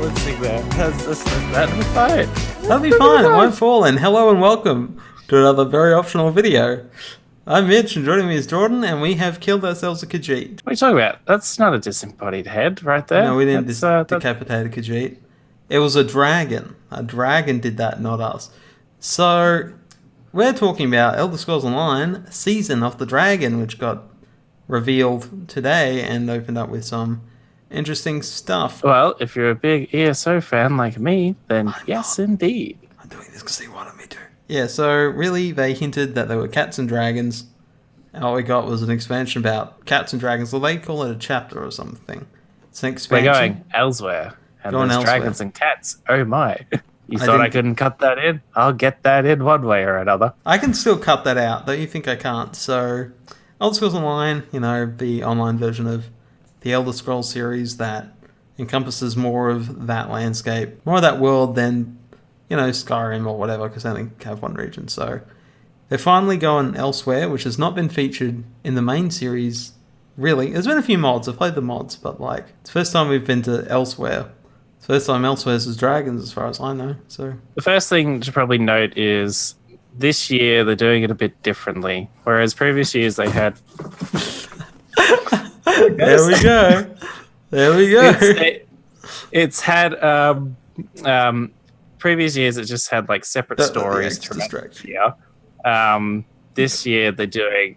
let's sing that. That'll be fine. That'll be fine. It won't fall. And hello and welcome to another very optional video. I'm Mitch, and joining me is Jordan, and we have killed ourselves a Khajiit. What are you talking about? That's not a disembodied head right there. No, we didn't decapitate a Khajiit. It was a dragon. A dragon did that, not us. So, we're talking about Elder Scrolls Online, Season of the Dragon, which got revealed today and opened up with some interesting stuff. Well, if you're a big ESO fan like me, then yes, indeed. I'm doing this because they wanted me to. Yeah, so really they hinted that there were cats and dragons. And all we got was an expansion about cats and dragons. Well, they call it a chapter or something. It's an expansion. We're going Elsweyr. And there's dragons and cats. Oh my. You thought I couldn't cut that in? I'll get that in one way or another. I can still cut that out. Don't you think I can't? So, Elder Scrolls Online, the online version of the Elder Scrolls series that encompasses more of that landscape, more of that world than, Skyrim or whatever, because they only have one region. So they're finally going Elsweyr, which has not been featured in the main series, really. There's been a few mods. I've played the mods, but, it's the first time we've been to Elsweyr. It's the first time Elsweyr is dragons, as far as I know. So the first thing to probably note is this year they're doing it a bit differently, whereas previous years they had... There we go. It's had previous years it just had separate stories throughout the year. This year they're doing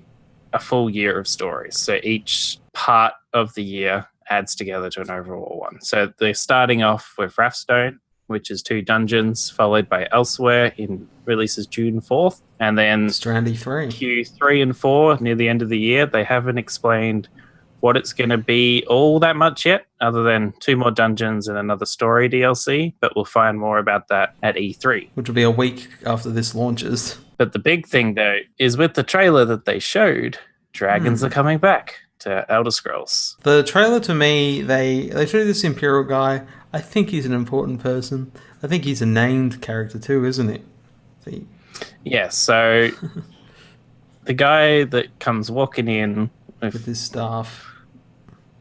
a full year of stories, so each part of the year adds together to an overall one. So they're starting off with Wrathstone, which is 2 dungeons, followed by Elsweyr in releases June 4th, and then Strandy 3. Q3 and 4 near the end of the year. They haven't explained what it's going to be all that much yet, other than 2 more dungeons and another story DLC, but we'll find more about that at E3. Which will be a week after this launches. But the big thing, though, is with the trailer that they showed, dragons are coming back to Elder Scrolls. The trailer, to me, they showed this Imperial guy. I think he's an important person. I think he's a named character too, isn't it? Yeah, so the guy that comes walking in with his staff.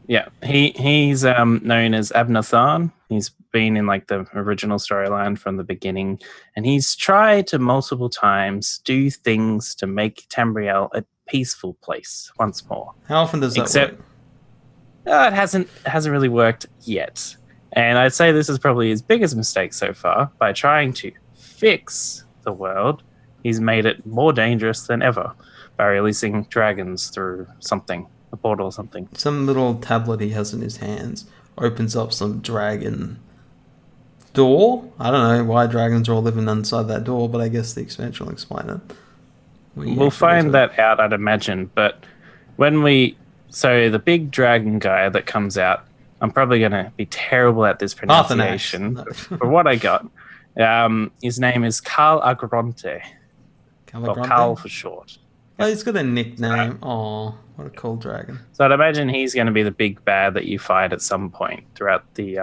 Yeah, he's known as Abnathan. He's been in the original storyline from the beginning, and he's tried to multiple times do things to make Tamriel a peaceful place once more. How often does that work? It hasn't really worked yet. And I'd say this is probably his biggest mistake so far. By trying to fix the world, he's made it more dangerous than ever by releasing dragons through something. A portal or something. Some little tablet he has in his hands opens up some dragon door. I don't know why dragons are all living inside that door, but I guess the expansion will explain it. We'll find that out, I'd imagine. But so the big dragon guy that comes out, I'm probably going to be terrible at this pronunciation. For what I got, his name is Carl Agronte. Or Carl for short. Oh, he's got a nickname. Oh, what a cool dragon. So I'd imagine he's going to be the big bad that you fight at some point throughout the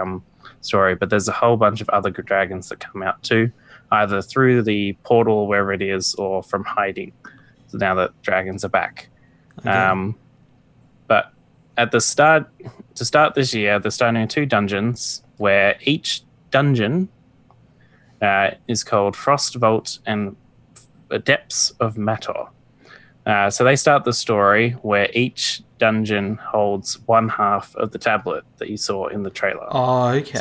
story. But there's a whole bunch of other dragons that come out too, either through the portal, wherever it is, or from hiding. So now that dragons are back. Okay. But at the start, to start this year, they're starting 2 dungeons, where each dungeon is called Frost Vault and Depths of Mator. So they start the story where each dungeon holds 1/2 of the tablet that you saw in the trailer. Oh, okay.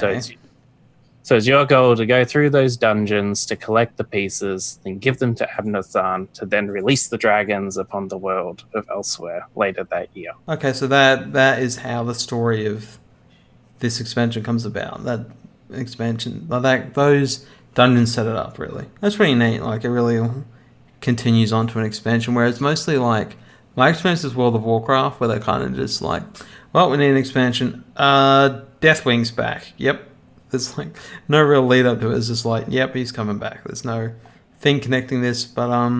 So it's your goal to go through those dungeons to collect the pieces, then give them to Abnathan to then release the dragons upon the world of Elsweyr later that year. Okay, so that is how the story of this expansion comes about. That expansion, those dungeons set it up, really. That's pretty neat. It really continues on to an expansion, whereas mostly my experience is World of Warcraft, where they're kind of just we need an expansion. Deathwing's back. Yep. There's no real lead up to it. It's just yep, he's coming back. There's no thing connecting this. But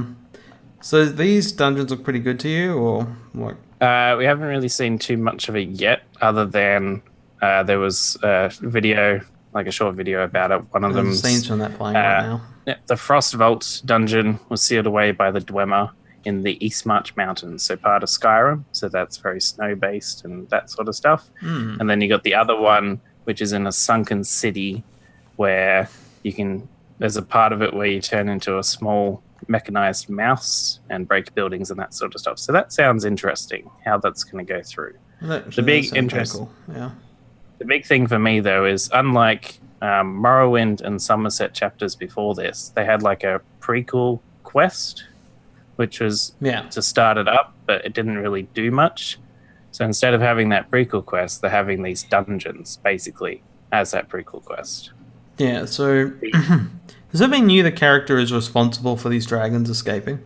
so these dungeons look pretty good to you, or what? We haven't really seen too much of it yet, other than there was a video, a short video about it. One of them scenes from that playing right now. The Frost Vault dungeon was sealed away by the Dwemer in the East March Mountains, so part of Skyrim. So that's very snow-based and that sort of stuff. And then you got the other one which is in a sunken city where there's a part of it where you turn into a small mechanized mouse and break buildings and that sort of stuff. So that sounds interesting, how that's going to go through. The big interest, cool. Yeah. The big thing for me though is unlike Morrowind and Somerset chapters before this, they had like a prequel quest, which was to start it up, but it didn't really do much. So instead of having that prequel quest, they're having these dungeons basically as that prequel quest. Yeah. So does that mean the character is responsible for these dragons escaping?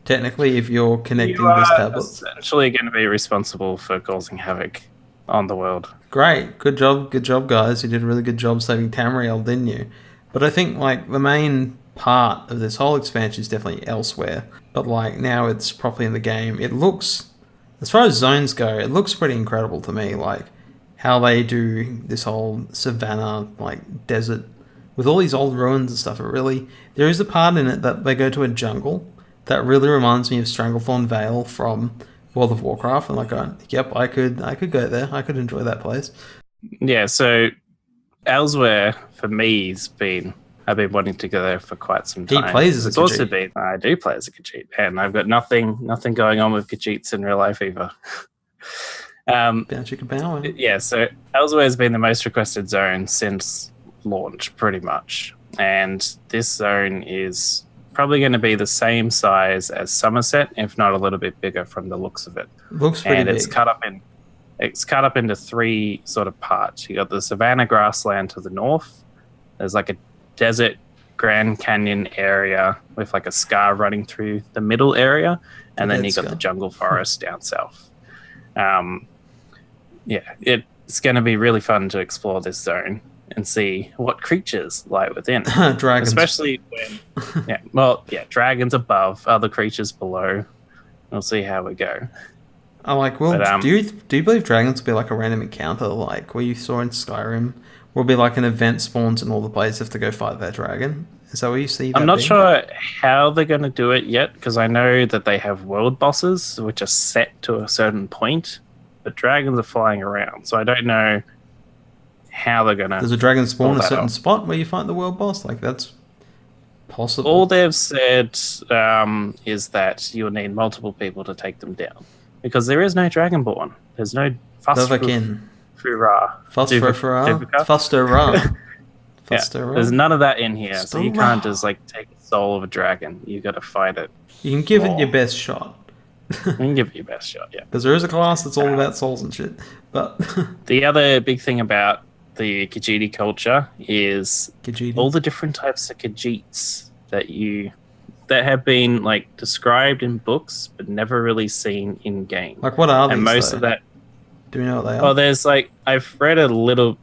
Technically, if you're connecting these tablets, essentially going to be responsible for causing havoc on the world. Great, good job, guys. You did a really good job saving Tamriel, didn't you? But I think like the main part of this whole expansion is definitely Elsweyr. But like now it's properly in the game. It looks, as far as zones go, it looks pretty incredible to me. Like how they do this whole savannah, like desert, with all these old ruins and stuff. There is a part in it that they go to a jungle that really reminds me of Stranglethorn Vale from World of Warcraft. And like, yep, I could go there. I could enjoy that place. Yeah, so Elsweyr for me I've been wanting to go there for quite some time. He plays as a Khajiit. I do play as a Khajiit, and I've got nothing going on with Khajiits in real life either. Yeah, so Elsweyr has been the most requested zone since launch, pretty much. And this zone is probably going to be the same size as Somerset, if not a little bit bigger from the looks of it. Looks pretty big. It's cut up into three sort of parts. You got the savanna grassland to the north. There's like a desert Grand Canyon area with like a scar running through the middle area, and then you got the jungle forest down south. It's going to be really fun to explore this zone and see what creatures lie within. Dragons. Especially when, dragons above, other creatures below. We'll see how we go. Do you believe dragons will be like a random encounter, like where you saw in Skyrim? Will be like an event spawns and all the players have to go fight that dragon? Is that what you see? I'm not sure how they're going to do it yet, because I know that they have world bosses which are set to a certain point, but dragons are flying around, so I don't know how they're going to... Does a dragon spawn a certain spot where you fight the world boss? Like, that's possible. All they've said is that you'll need multiple people to take them down, because there is no dragonborn. There's no there's none of that in here, so you can't just like take the soul of a dragon. You got to fight it. You can give it your best shot. You can give it your best shot, yeah. Because there is a class that's all about souls and shit. But the other big thing about the Khajiit culture is all the different types of Khajiits that have been like described in books but never really seen in game. Like, what are these? And most of that. Do we know what they are? Well, there's like, I've read a little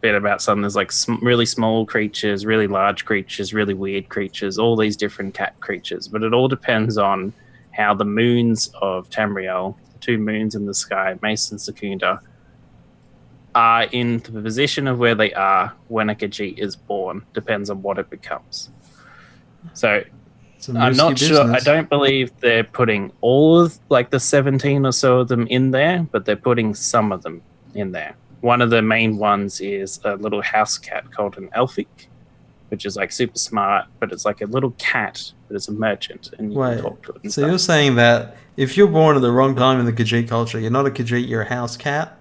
bit about some. There's like really small creatures, really large creatures, really weird creatures, all these different cat creatures. But it all depends on how the moons of Tamriel, the two moons in the sky, Mace and Secunda, are in the position of where they are when a Khajiit is born. Depends on what it becomes. So I'm not sure. I don't believe they're putting all of like the 17 or so of them in there, but they're putting some of them in there. One of the main ones is a little house cat called an Elfic, which is like super smart, but it's like a little cat, but it's a merchant, and you can talk to it. So you're saying that if you're born at the wrong time in the Khajiit culture, you're not a Khajiit, you're a house cat?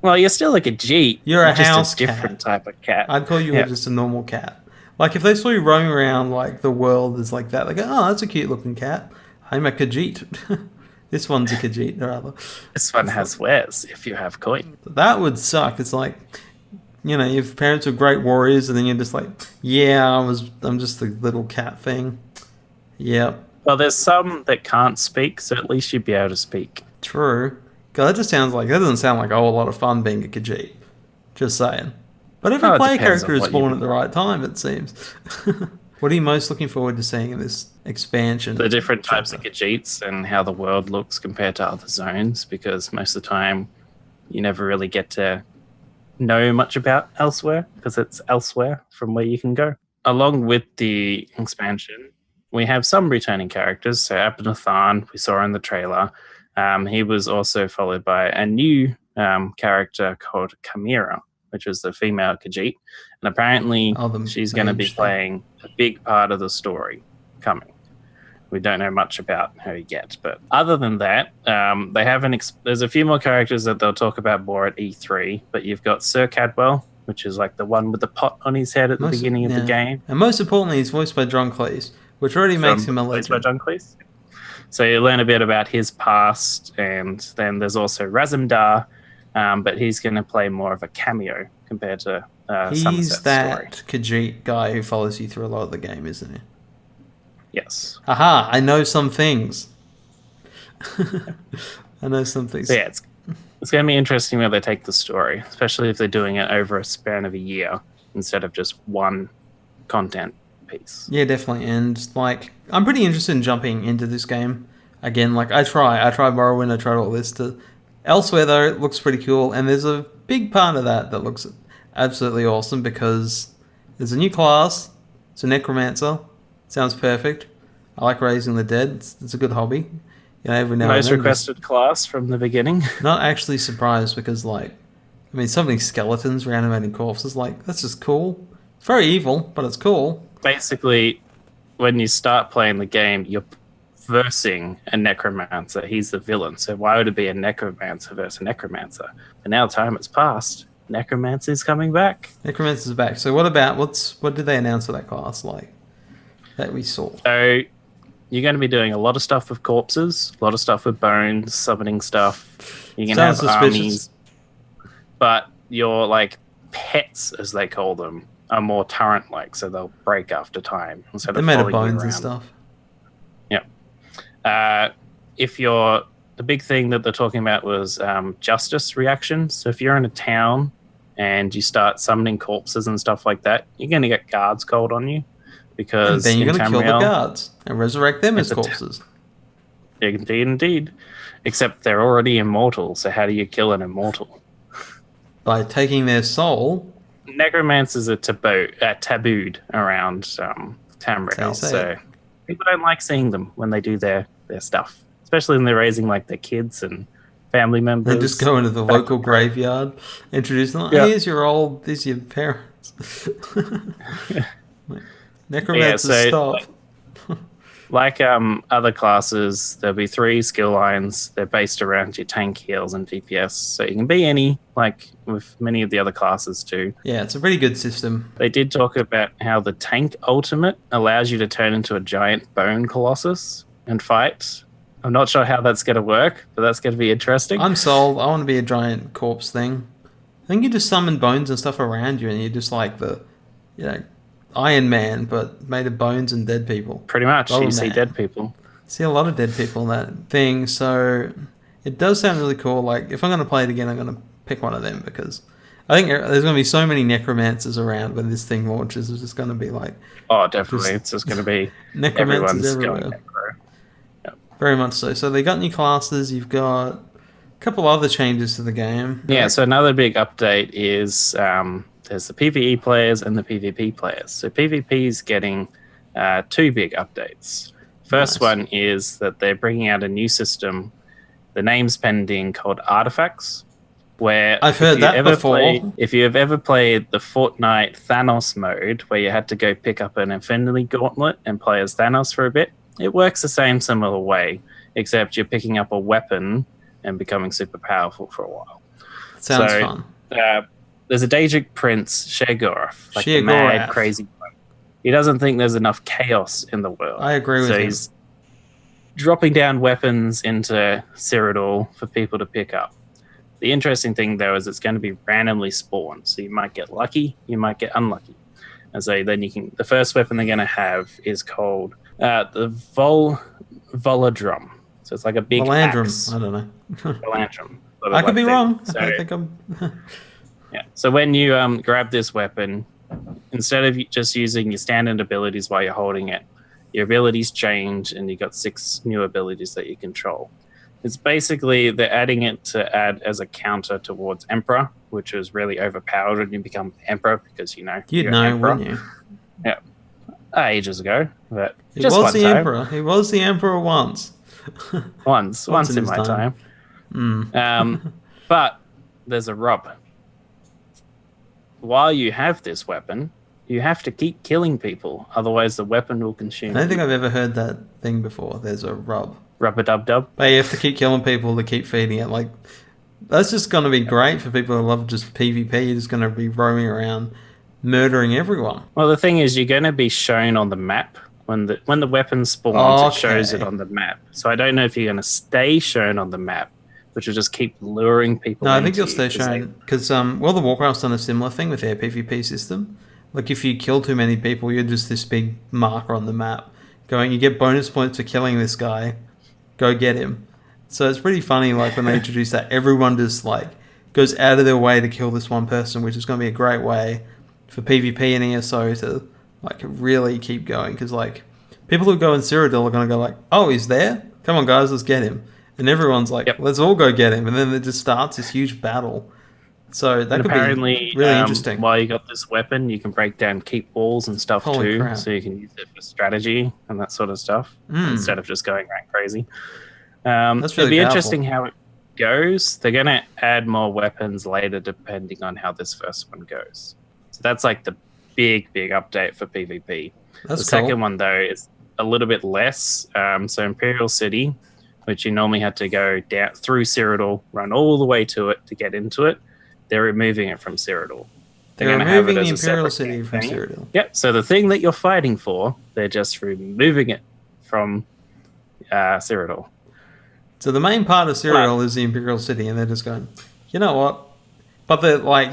Well, you're still a Khajiit. You're a house cat. Different type of cat. I'd call you just a normal cat. Like, if they saw you roaming around, like, the world is like that, they go, oh, that's a cute-looking cat. I'm a Khajiit. This one's a Khajiit, rather. This one has wares, if you have coin. That would suck. It's like, your parents were great warriors, and then you're just like, I'm just a little cat thing. Yep. Well, there's some that can't speak, so at least you'd be able to speak. True. God, that doesn't sound like a whole lot of fun being a Khajiit. Just saying. But every player character is born at the right time, it seems. What are you most looking forward to seeing in this expansion? The different types of Khajiits and how the world looks compared to other zones, because most of the time you never really get to know much about Elsweyr, because it's Elsweyr from where you can go. Along with the expansion, we have some returning characters. So Abnathan, we saw in the trailer. He was also followed by a new character called Chimera, which was the female Khajiit. And apparently she's going to be playing a big part of the story coming. We don't know much about her yet, but other than that, they haven't. There's a few more characters that they'll talk about more at E3. But you've got Sir Cadwell, which is like the one with the pot on his head at the beginning of the game, and most importantly, he's voiced by John Cleese, which already makes him a legend. Voiced by John Cleese. So you learn a bit about his past, and then there's also Razumdar, but he's going to play more of a cameo compared to he's that Khajiit guy who follows you through a lot of the game, isn't he? Yes. Aha, I know some things. I know some things. So yeah, it's going to be interesting where they take the story, especially if they're doing it over a span of a year instead of just one content piece. Yeah, definitely. And like, I'm pretty interested in jumping into this game again. Like, I tried Morrowind, I tried all this. Elsweyr though, it looks pretty cool, and there's a big part of that looks absolutely awesome because there's a new class. It's a Necromancer. Sounds perfect. I like raising the dead. It's a good hobby. You know, every now Most and then, requested class from the beginning. Not actually surprised because, like, I mean, so many skeletons reanimating corpses. Like, that's just cool. It's very evil, but it's cool. Basically, when you start playing the game, you're versing a Necromancer. He's the villain. So why would it be a Necromancer versus a Necromancer? But now time has passed. Necromancer's coming back. Necromancer's back. So what did they announce for that class, like, that we saw? So you're going to be doing a lot of stuff with corpses, a lot of stuff with bones, summoning stuff. You're going to have armies. But your, like, pets, as they call them, are more turret-like, so they'll break after time. Instead They're made of bones and stuff. Yeah. The big thing that they're talking about was justice reactions. So if you're in a town and you start summoning corpses and stuff like that, you're going to get guards called on you. Because and then you're going to kill the guards and resurrect them as corpses. Indeed. Except they're already immortal, so how do you kill an immortal? By taking their soul. Necromancers are tabooed around Tamriel, so people don't like seeing them when they do their stuff. Especially when they're raising like their kids and family members. They just go into the local graveyard, introduce them. Yeah. These are your parents. Necromancers stop. Like other classes, there'll be 3 skill lines. They're based around your tank, heals, and DPS. So you can be any, like with many of the other classes too. Yeah, it's a pretty good system. They did talk about how the tank ultimate allows you to turn into a giant bone colossus and fight. I'm not sure how that's going to work, but that's going to be interesting. I'm sold. I want to be a giant corpse thing. I think you just summon bones and stuff around you, and you're just like the, Iron Man, but made of bones and dead people. Pretty much. You see dead people. See a lot of dead people in that thing, so it does sound really cool. Like, if I'm going to play it again, I'm going to pick one of them because I think there's going to be so many Necromancers around when this thing launches. It's just going to be like... Oh, definitely. It's just going to be... Necromancers everywhere. Yep. Very much so. So they got new classes. You've got a couple other changes to the game. Yeah, so another big update is... there's the PvE players and the PvP players. So PvP is getting 2 big updates. First one is that they're bringing out a new system, the name's pending, called Artifacts, where I've heard that before. If you have ever played the Fortnite Thanos mode, where you had to go pick up an Infinity Gauntlet and play as Thanos for a bit, it works the same similar way, except you're picking up a weapon and becoming super powerful for a while. Sounds fun. There's a Daedric prince, Sheogorath, like the mad, crazy one. He doesn't think there's enough chaos in the world. I agree with him. So he's dropping down weapons into Cyrodiil for people to pick up. The interesting thing, though, is it's going to be randomly spawned. So you might get lucky, you might get unlucky. And so then the first weapon they're going to have is called the Voladrum. So it's like a big axe. I don't know. Volandrum. I could be wrong. So, I think I'm... Yeah. So when you grab this weapon, instead of just using your standard abilities while you're holding it, your abilities change and you've got 6 new abilities that you control. It's basically, they're adding it to add as a counter towards Emperor, which is really overpowered when you become Emperor because, you'd know, Emperor. Wouldn't you? Yeah. Ages ago. But he was the Emperor. He was the Emperor once. once in my time. Mm. But there's a rub. While you have this weapon, you have to keep killing people, otherwise the weapon will consume I don't think you. I've ever heard that thing before. There's a rub. Rub-a-dub-dub. But you have to keep killing people to keep feeding it. Like, that's just going to be great for people who love just PvP. You're just going to be roaming around murdering everyone. Well, the thing is, you're going to be shown on the map. When the weapon spawns, it shows it on the map. So I don't know if you're going to stay shown on the map, which will just keep luring people. No, I think you'll stay shown. Because World of Warcraft's done a similar thing with their PvP system. Like, if you kill too many people, you're just this big marker on the map going, you get bonus points for killing this guy. Go get him. So it's pretty funny, like, when they introduce that, everyone just, like, goes out of their way to kill this one person, which is going to be a great way for PvP and ESO to, like, really keep going. Because, like, people who go in Cyrodiil are going to go, like, oh, he's there? Come on, guys, let's get him. And everyone's like, let's all go get him. And then it just starts this huge battle. So that could be really interesting. While you got this weapon, you can break down keep walls and stuff too. Crap. So you can use it for strategy and that sort of stuff instead of just going right crazy. That's really it'll be powerful. interesting how it goes. They're going to add more weapons later depending on how this first one goes. So that's like the big update for PvP. That's the second one, though, is a little bit less. So Imperial City, which you normally had to go down through Cyrodiil, run all the way to it to get into it, they're removing it from Cyrodiil. They're removing the Imperial City from Cyrodiil. Yep. So the thing that you're fighting for, they're just removing it from Cyrodiil. So the main part of Cyrodiil is the Imperial City, and they're just going, you know what? But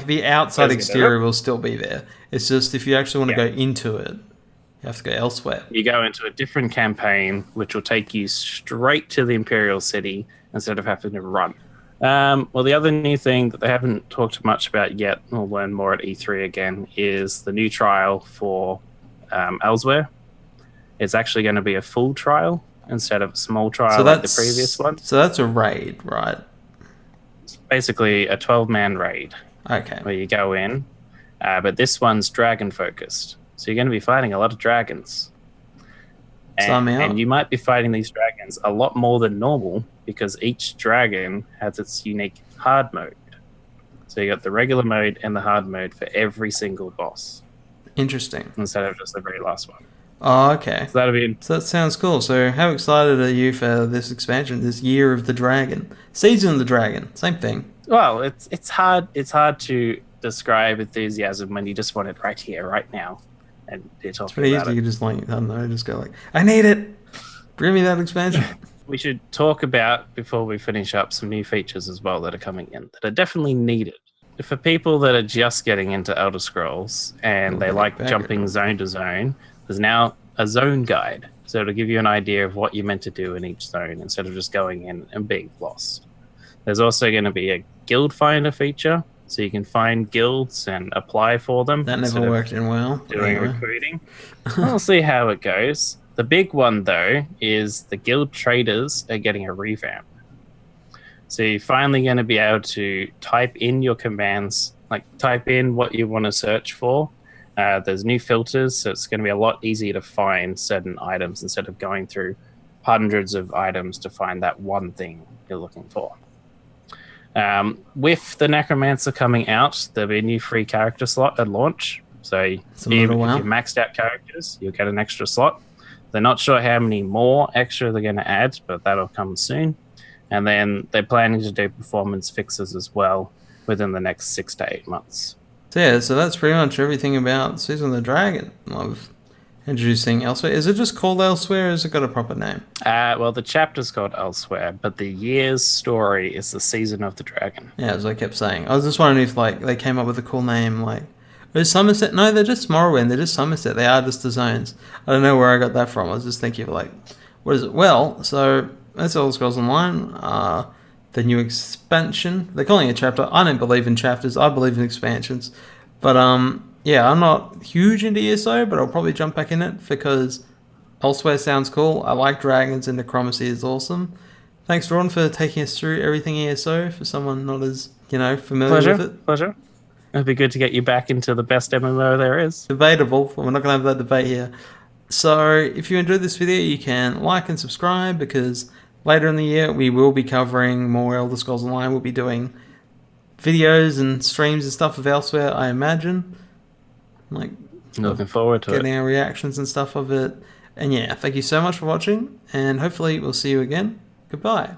the outside exterior will still be there. It's just if you actually want to go into it, you have to go elsewhere. You go into a different campaign, which will take you straight to the Imperial City instead of having to run. Well, the other new thing that they haven't talked much about yet, we'll learn more at E3 again, is the new trial for Elsweyr. It's actually going to be a full trial instead of a small trial like the previous one. So that's a raid, right? It's basically a 12-man raid. Okay. Where you go in, but this one's dragon-focused. So you're going to be fighting a lot of dragons. And you might be fighting these dragons a lot more than normal because each dragon has its unique hard mode. So you got the regular mode and the hard mode for every single boss. Interesting. Instead of just the very last one. Oh, okay. So that'll be. So that sounds cool. So how excited are you for this expansion, this Year of the Dragon? Season of the Dragon, same thing. Well, it's hard to describe enthusiasm when you just want it right here, right now. And you're talking it's pretty about easy. You just like, I don't know, just go like, I need it. Bring me that expansion. We should talk about, before we finish up, some new features as well that are coming in that are definitely needed. For people that are just getting into Elder Scrolls and they like jumping zone to zone, there's now a zone guide. So it'll give you an idea of what you're meant to do in each zone instead of just going in and being lost. There's also going to be a guild finder feature, so you can find guilds and apply for them. That never worked in WoW. Doing recruiting. We'll see how it goes. The big one, though, is the guild traders are getting a revamp. So you're finally going to be able to type in your commands, like type in what you want to search for. There's new filters, so it's going to be a lot easier to find certain items instead of going through hundreds of items to find that one thing you're looking for. With the Necromancer coming out, there'll be a new free character slot at launch. So if you maxed out characters, you'll get an extra slot. They're not sure how many more extra they're going to add, but that'll come soon. And then they're planning to do performance fixes as well within the next 6 to 8 months. So yeah, so that's pretty much everything about Season of the Dragon. Love introducing Elsweyr. Is it just called Elsweyr, or has it got a proper name? Well, the chapter's called Elsweyr, but the year's story is the Season of the Dragon. Yeah, as I kept saying. I was just wondering if like they came up with a cool name, like is Somerset? No, they're just Morrowind. They're just Somerset. They are just the zones. I don't know where I got that from. I was just thinking of like, what is it? Well, so that's Elder Scrolls Online. The new expansion. They're calling it a chapter. I don't believe in chapters. I believe in expansions. But yeah, I'm not huge into ESO, but I'll probably jump back in it because Elsweyr sounds cool. I like dragons and Necromancer is awesome. Thanks, Ron, for taking us through everything ESO for someone not as, familiar with it. Pleasure. It'd be good to get you back into the best MMO there is. Debatable. We're not going to have that debate here. So if you enjoyed this video, you can like and subscribe because later in the year we will be covering more Elder Scrolls Online. We'll be doing videos and streams and stuff of Elsweyr, I imagine. Like, Looking forward to getting it. our reactions and stuff of it. And yeah, thank you so much for watching, and hopefully we'll see you again. Goodbye.